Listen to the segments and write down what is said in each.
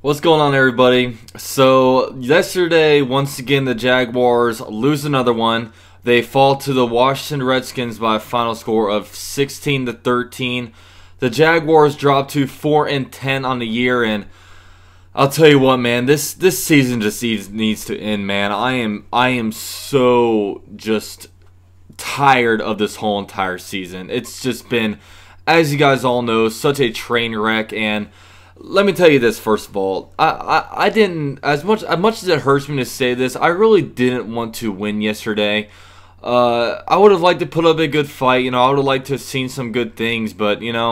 What's going on, everybody? So yesterday, once again, the Jaguars lose another one. They fall to the Washington Redskins by a final score of 16-13. The Jaguars drop to 4-10 on the year, and I'll tell you what, man, this season just needs to end, man. I am so just tired of this whole entire season. It's just been, as you guys all know, such a train wreck. And let me tell you this, first of all, I didn't, as much as it hurts me to say this, I really didn't want to win yesterday. I would have liked to put up a good fight. I would have liked to have seen some good things, but at the end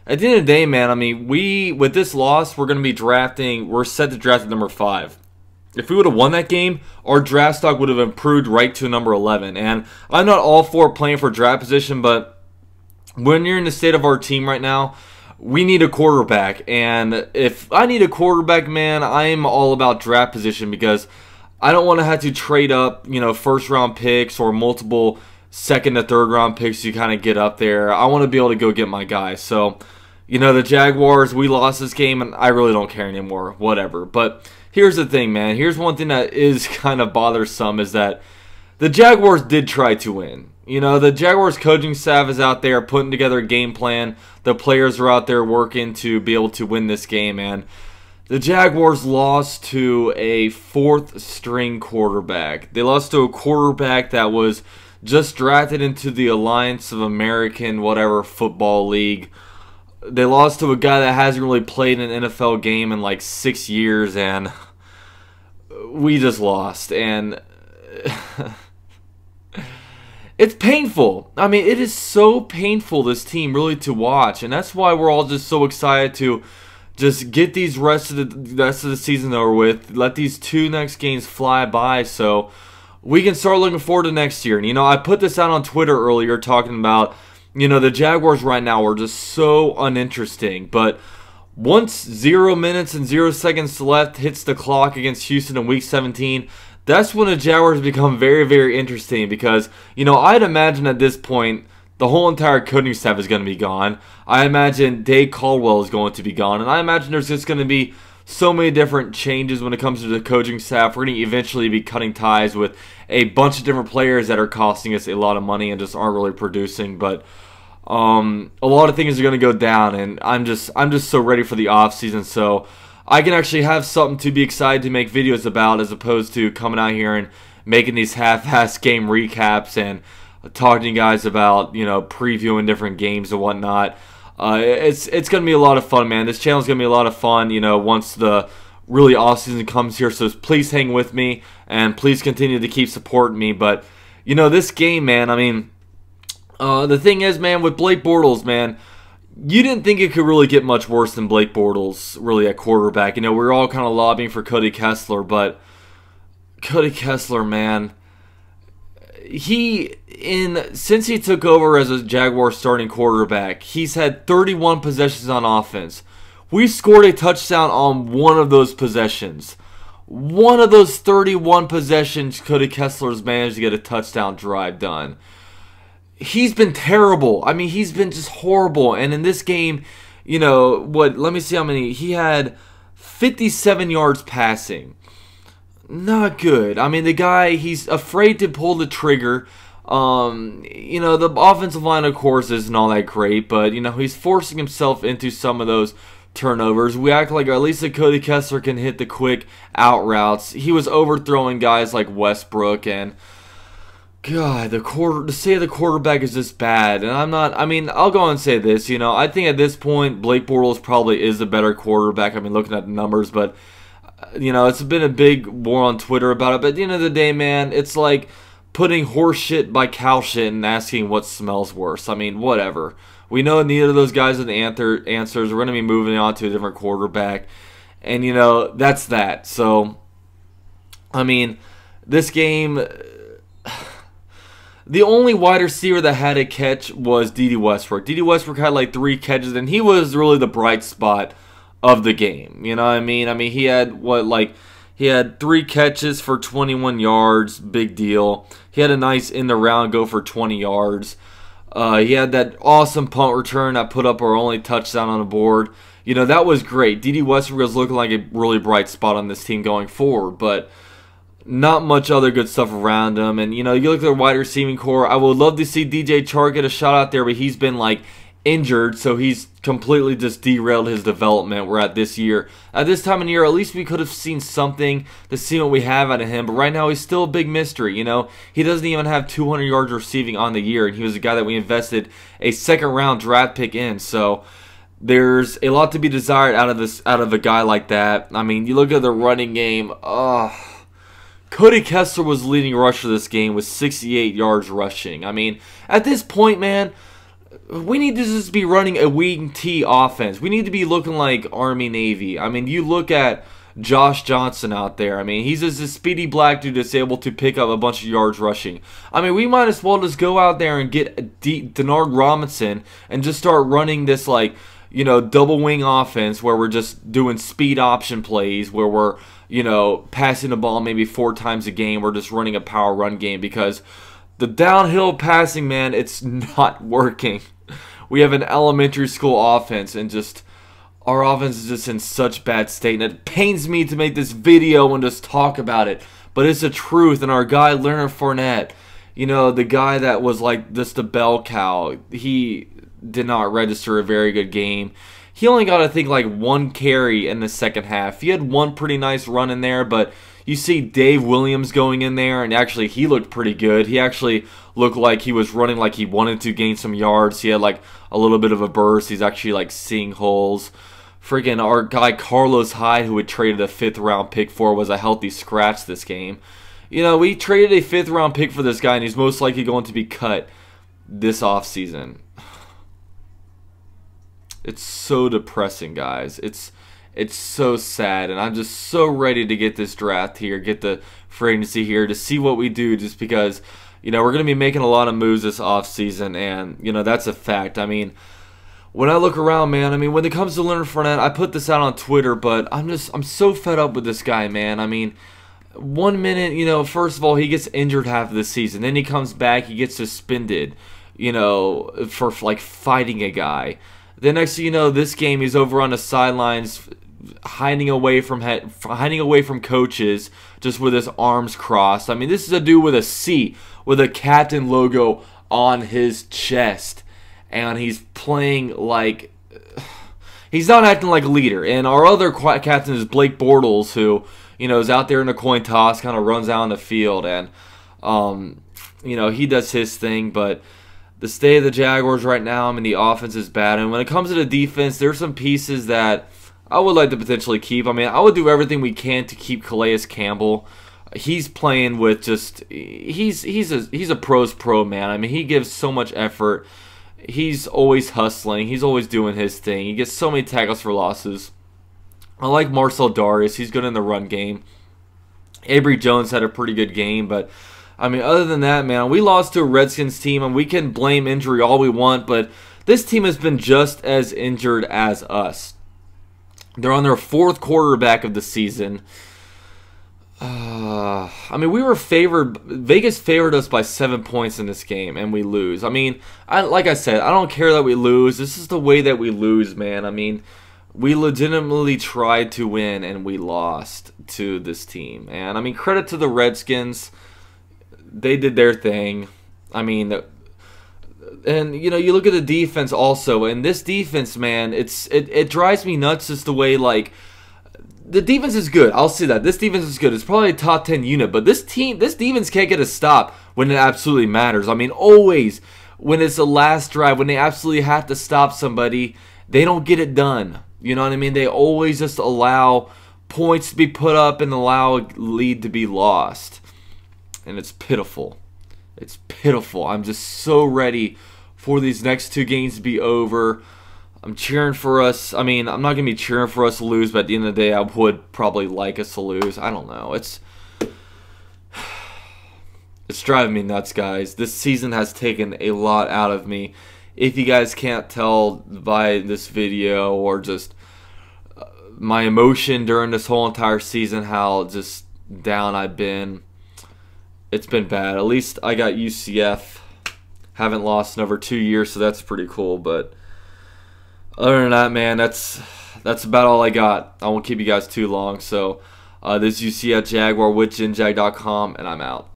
of the day, man, I mean, with this loss, we're set to draft at number 5. If we would have won that game, our draft stock would have improved right to number 11. And I'm not all for playing for draft position, but when you're in the state of our team right now, we need a quarterback. And if I need a quarterback, man, I'm all about draft position, because I don't want to have to trade up, first round picks or multiple second to third round picks to kind of get up there. I want to be able to go get my guy. So, the Jaguars, we lost this game, and I really don't care anymore. Whatever. But here's the thing, man. Here's one thing that is kind of bothersome, is that the Jaguars did try to win. The Jaguars coaching staff is out there putting together a game plan. The players are out there working to be able to win this game, and the Jaguars lost to a 4th-string quarterback. They lost to a quarterback that was just drafted into the Alliance of American whatever football league. They lost to a guy that hasn't really played an NFL game in like 6 years, and we just lost. And it's painful. I mean, it is so painful, this team, really, to watch. And that's why we're all just so excited to just get these rest of the season over with. Let these 2 next games fly by so we can start looking forward to next year. And, I put this out on Twitter earlier talking about, the Jaguars right now are just so uninteresting. But once 0 minutes and 0 seconds left hits the clock against Houston in Week 17, that's when the Jaguars become very, very interesting, because, I'd imagine at this point the whole entire coaching staff is going to be gone. I imagine Dave Caldwell is going to be gone, and I imagine there's just going to be so many different changes when it comes to the coaching staff. We're going to eventually be cutting ties with a bunch of different players that are costing us a lot of money and just aren't really producing. But a lot of things are going to go down, and I'm just so ready for the offseason, so I can actually have something to be excited to make videos about, as opposed to coming out here and making these half-ass game recaps and talking to you guys about, previewing different games and whatnot. It's going to be a lot of fun, man. This channel is going to be a lot of fun, once the really off-season comes here. So please hang with me, and please continue to keep supporting me. But, this game, man, I mean, the thing is, man, with Blake Bortles, man, you didn't think it could really get much worse than Blake Bortles, really, at quarterback. We were all kind of lobbying for Cody Kessler, but Cody Kessler, man, since he took over as a Jaguar starting quarterback, he's had 31 possessions on offense. We scored a touchdown on one of those possessions. One of those 31 possessions, Cody Kessler's managed to get a touchdown drive done. He's been terrible. I mean, he's been just horrible. And in this game, let me see how many. He had 57 yards passing. Not good. I mean, the guy, he's afraid to pull the trigger. The offensive line, of course, isn't all that great, but, he's forcing himself into some of those turnovers. We act like at least Cody Kessler can hit the quick out routes. He was overthrowing guys like Westbrook, and God, to say the quarterback is this bad, and I'll go and say this, I think at this point, Blake Bortles probably is the better quarterback. I mean, looking at the numbers, but, it's been a big war on Twitter about it, but at the end of the day, man, it's like putting horse shit by cow shit and asking what smells worse. I mean, whatever. We know neither of those guys are the answers. We're going to be moving on to a different quarterback, and, that's that. So, I mean, this game, the only wide receiver that had a catch was Dede Westbrook. Dede Westbrook had like 3 catches, and he was really the bright spot of the game. You know what I mean? I mean, he had he had 3 catches for 21 yards, big deal. He had a nice in the round go for 20 yards. He had that awesome punt return that put up our only touchdown on the board. you know, that was great. D.D. Westbrook was looking like a really bright spot on this team going forward, but not much other good stuff around him. And, you know, you look at their wide receiving core. I would love to see DJ Chark get a shot out there, but he's been, like, injured, so he's completely just derailed his development. We're at this year. At this time of year, at least we could have seen something to see what we have out of him. But right now, he's still a big mystery, you know. He doesn't even have 200 yards receiving on the year, and he was a guy that we invested a second-round draft pick in. So there's a lot to be desired out of a guy like that. I mean, you look at the running game. Cody Kessler was leading rusher this game with 68 yards rushing. I mean, at this point, man, we need to just be running a wing T offense. We need to be looking like Army Navy. I mean, you look at Josh Johnson out there. I mean, he's just a speedy black dude that's able to pick up a bunch of yards rushing. I mean, we might as well just go out there and get Denard Robinson and just start running this, like, you know, double wing offense where we're just doing speed option plays, where we're, you know, passing the ball maybe 4 times a game. We're just running a power run game because the downhill passing, man, it's not working. We have an elementary school offense, and just our offense is just in such bad state. And it pains me to make this video and just talk about it, but it's the truth. And our guy Leonard Fournette, you know, the guy that was like just a bell cow, he did not register a very good game. He only got, I think, like 1 carry in the second half. He had one pretty nice run in there, but you see Dave Williams going in there, and actually he looked pretty good. He actually looked like he was running like he wanted to gain some yards. He had like a little bit of a burst. He's actually like seeing holes. Freaking our guy Carlos Hyde, who we traded a 5th-round pick for, was a healthy scratch this game. You know, we traded a 5th-round pick for this guy, and he's most likely going to be cut this offseason. It's so depressing, guys. It's so sad, and I'm just so ready to get this draft here, get the free agency here, to see what we do, just because, you know, we're going to be making a lot of moves this offseason, and, you know, that's a fact. I mean, when I look around, man, I mean, when it comes to Leonard Fournette, I put this out on Twitter, but I'm so fed up with this guy, man. I mean, 1 minute, you know, first of all, he gets injured half of the season. Then he comes back, he gets suspended, you know, for, like, fighting a guy. The next thing you know, this game he's over on the sidelines, hiding away from coaches, just with his arms crossed. I mean, this is a dude with a C, with a captain logo on his chest, and he's playing like he's not acting like a leader. And our other captain is Blake Bortles, who, you know, is out there in a coin toss, kind of runs out on the field, and you know, he does his thing, but the state of the Jaguars right now, I mean, the offense is bad. And when it comes to the defense, there's some pieces that I would like to potentially keep. I mean, I would do everything we can to keep Calais Campbell. He's playing with just he's a pro's pro, man. I mean, he gives so much effort. He's always hustling. He's always doing his thing. He gets so many tackles for losses. I like Marcel Darius. He's good in the run game. Avery Jones had a pretty good game, but I mean, other than that, man, we lost to a Redskins team, and we can blame injury all we want, but this team has been just as injured as us. They're on their 4th quarterback of the season. I mean, we were favored. Vegas favored us by 7 points in this game, and we lose. I mean, like I said, I don't care that we lose. This is the way that we lose, man. I mean, we legitimately tried to win, and we lost to this team. And, I mean, credit to the Redskins. They did their thing. I mean, and, you know, you look at the defense also, and this defense, man, it drives me nuts just the way, like, the defense is good. I'll say that. This defense is good. It's probably a top 10 unit, but this defense can't get a stop when it absolutely matters. I mean, always when it's the last drive, when they absolutely have to stop somebody, they don't get it done. You know what I mean? They always just allow points to be put up and allow a lead to be lost. And it's pitiful. It's pitiful. I'm just so ready for these next 2 games to be over. I'm cheering for us. I mean, I'm not going to be cheering for us to lose, but at the end of the day, I would probably like us to lose. I don't know. It's driving me nuts, guys. This season has taken a lot out of me. If you guys can't tell by this video or just my emotion during this whole entire season, how just down I've been. It's been bad. At least I got UCF. Haven't lost in over 2 years, so that's pretty cool. But other than that, man, that's that's about all I got. I won't keep you guys too long. So this is UC at Jaguar with didnt, and I'm out.